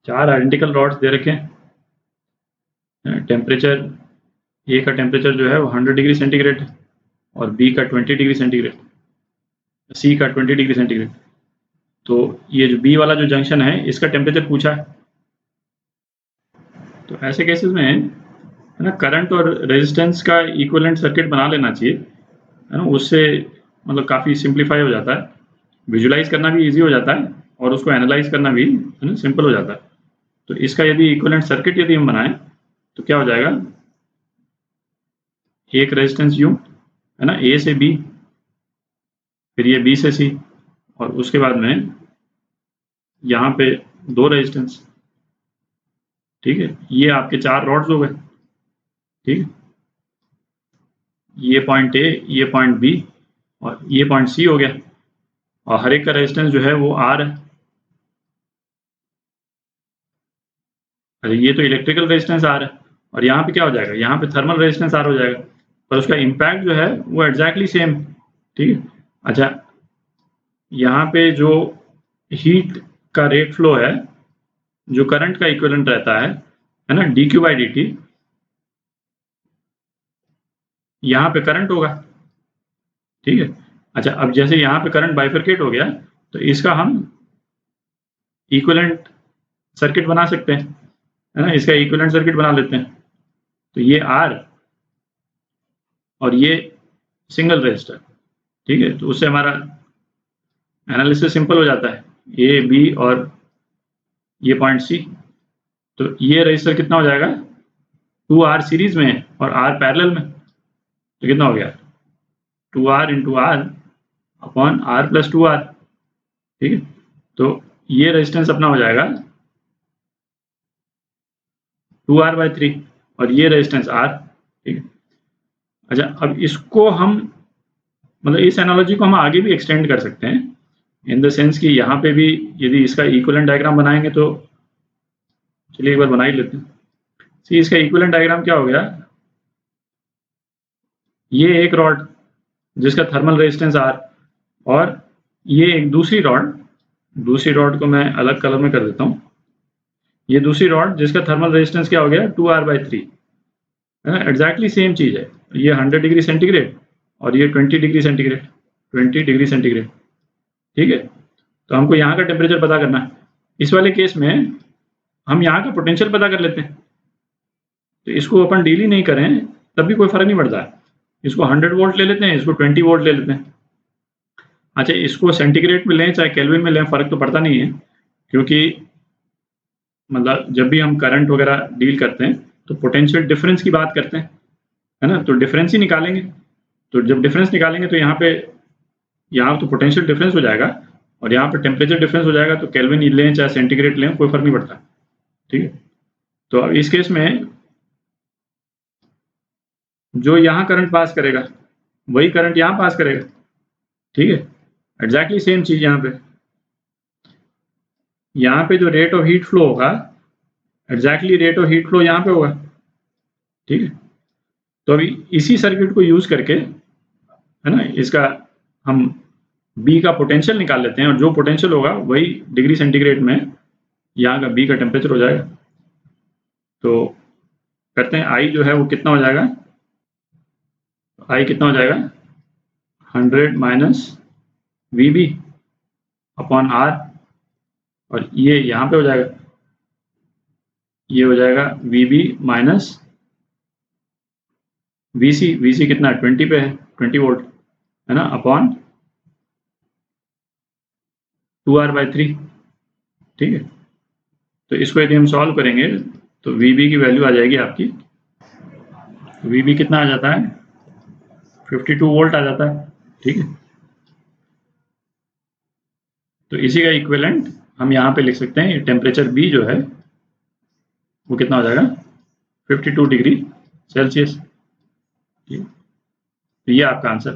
4 identical rods दे रखे हैं। Temperature ए का टेम्परेचर जो है वो 100 डिग्री सेंटीग्रेड है और बी का 20 डिग्री सेंटीग्रेड, सी का 20 डिग्री सेंटीग्रेड। तो ये जो बी वाला जो जंक्शन है इसका टेम्परेचर पूछा है। तो ऐसे केसेस में है ना करंट और रेजिस्टेंस का इक्विवेलेंट सर्किट बना लेना चाहिए, है ना। उससे मतलब काफ़ी सिंप्लीफाई हो जाता है, विजुलाइज करना भी इजी हो जाता है और उसको एनालाइज करना भी, है ना, सिंपल हो जाता है। तो इसका यदि इक्विवेलेंट सर्किट यदि हम बनाएं तो क्या हो जाएगा, एक रेजिस्टेंस यू, है ना, ए से बी, फिर ये बी से सी, और उसके बाद में यहाँ पे 2 रेजिस्टेंस। ठीक है, ये आपके 4 रॉड्स हो गए। ठीक है, ये पॉइंट ए, ये पॉइंट बी और ये पॉइंट सी हो गया, और हर एक का रेजिस्टेंस जो है वो आर है। अरे ये तो इलेक्ट्रिकल रेजिस्टेंस आर है, और यहाँ पे क्या हो जाएगा, यहाँ पे थर्मल रेजिस्टेंस आर हो जाएगा, पर उसका इम्पैक्ट जो है वो एग्जैक्टली सेम। ठीक है, अच्छा, यहाँ पे जो हीट का रेट फ्लो है, जो करंट का इक्विवेलेंट रहता है ना, D Q by D T, यहाँ पे करंट होगा। ठीक है, अच्छा, अब जैसे यहाँ पे करंट बाइफरकेट हो गया तो इसका हम इक्विवेलेंट सर्किट बना सकते हैं, है ना। इसका इक्विवेलेंट सर्किट बना लेते हैं। तो ये आर और ये सिंगल रेजिस्टर। ठीक है, तो उससे हमारा एनालिसिस सिंपल हो जाता है, ए बी और ये पॉइंट सी। तो ये रेजिस्टर कितना हो जाएगा, 2R सीरीज में और R पैरेलल में, तो कितना हो गया, 2R into R upon R plus 2R। ठीक है, तो ये रेजिस्टेंस अपना हो जाएगा 2R/3 और ये रेजिस्टेंस R। ठीक है, अच्छा, अब इसको हम मतलब इस एनालॉजी को हम आगे भी एक्सटेंड कर सकते हैं, इन द सेंस कि यहाँ पे भी यदि इसका इक्विवेलेंट डायग्राम बनाएंगे तो चलिए एक बार बना ही लेते हैं। सी, इसका इक्विवेलेंट डायग्राम क्या हो गया, ये एक रॉड जिसका थर्मल रेजिस्टेंस आर, और ये एक दूसरी रॉड को मैं अलग कलर में कर देता हूँ, ये दूसरी रॉड जिसका थर्मल रेजिस्टेंस क्या हो गया, 2R/3, है ना, एग्जैक्टली सेम चीज़ है। ये 100 डिग्री सेंटीग्रेड और ये 20 डिग्री सेंटीग्रेड, 20 डिग्री सेंटीग्रेड। ठीक है, तो हमको यहाँ का टेम्परेचर पता करना है। इस वाले केस में हम यहाँ का पोटेंशियल पता कर लेते हैं, तो इसको अपन डेली नहीं करें तब भी कोई फर्क नहीं पड़ता है। इसको 100 वोल्ट ले लेते हैं, इसको 20 वोल्ट ले लेते हैं। अच्छा, इसको सेंटीग्रेड में लें चाहे केल्विन में लें, फर्क तो पड़ता नहीं है, क्योंकि मतलब जब भी हम करंट वगैरह डील करते हैं तो पोटेंशियल डिफरेंस की बात करते हैं, है ना, तो डिफरेंस ही निकालेंगे। तो जब डिफरेंस निकालेंगे तो यहाँ तो पोटेंशियल डिफरेंस हो जाएगा और यहाँ पे टेम्परेचर डिफरेंस हो जाएगा, तो केल्विन लें चाहे सेंटीग्रेड लें कोई फर्क नहीं पड़ता। ठीक है, तो अब इस केस में जो यहाँ करंट पास करेगा वही करंट यहाँ पास करेगा। ठीक है, एग्जैक्टली सेम चीज यहाँ पे जो रेट ऑफ हीट फ्लो होगा, exactly rate of heat flow यहाँ पे होगा। ठीक है, तो अभी इसी सर्किट को यूज करके, है ना, इसका हम बी का पोटेंशियल निकाल लेते हैं, और जो पोटेंशियल होगा वही डिग्री सेंटीग्रेड में यहाँ का बी का टेम्परेचर हो जाएगा। तो करते हैं, आई जो है वो कितना हो जाएगा, आई कितना हो जाएगा, 100 minus V B upon R, और ये यहाँ पे हो जाएगा, ये हो जाएगा V B minus V C कितना है, 20 पे है, 20 वोल्ट, है ना, अपॉन 2R/3। ठीक है, तो इसको यदि हम सॉल्व करेंगे तो वी बी की वैल्यू आ जाएगी आपकी, वी बी कितना आ जाता है, 52 वोल्ट आ जाता है। ठीक है, तो इसी का इक्विवेलेंट हम यहाँ पे लिख सकते हैं, टेम्परेचर बी जो है वो कितना हो जाएगा, 52 डिग्री सेल्सियस। ठीक है, तो ये आपका आंसर।